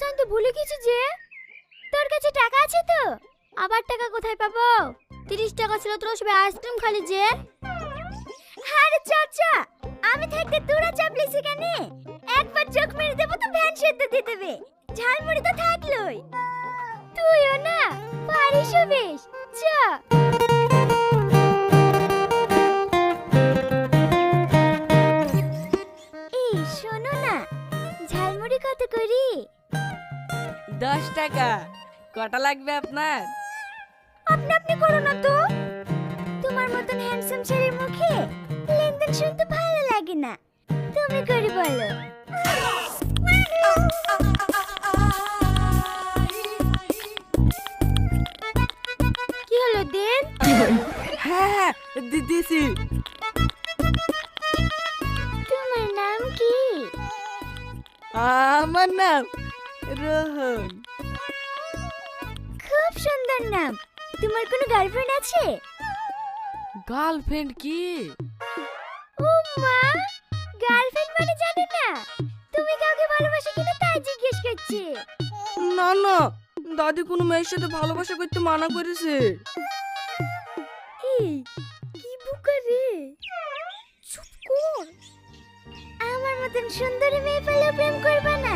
জানতে ভুলে গেছি যে তোর কাছে টাকা আছে তো? আবার টাকা কোথায় পাবো? 30 টাকা ছিল তোর সবে আইসক্রিম খালি যে। আরে চাচা, আমি থাকতে তোরা চাপলি সেখানে একবার চোখ মেরে দেবো তো ভ্যান সেদ্ধ দিয়ে দেবে। ঝালমুড়ি তো থাকলোই। তুইও না পারিস বেশ। চ এই শোনো না, ঝালমুড়ি কত করি? 10 টাকা। কটা লাগবে আপনার? আপনি আপনি করো না তো। তোমার মতন হ্যান্ডসাম ছেলের মুখে লেনদেন শুনতে ভালো লাগে না। তুমি করে বলো। কি হলো দেন? হ্যাঁ দিদিছি। তোমার নাম কি? আমার নাম রোহন। খুব সুন্দর নাম। তোমার কোনো গার্লফ্রেন্ড আছে? গার্লফ্রেন্ড কি? ও মা, গার্লফ্রেন্ড মানে জানো না? তুমি কাউকে ভালোবাসো কিনা তাই জিজ্ঞেস করছি। না না, দাদি কোনো মেয়ের সাথে ভালোবাসা করতে মানা করেছে। এই কি বুকা রে, চুপ কর। আমার মতন সুন্দরী মেয়ে পেলে প্রেম করবে না?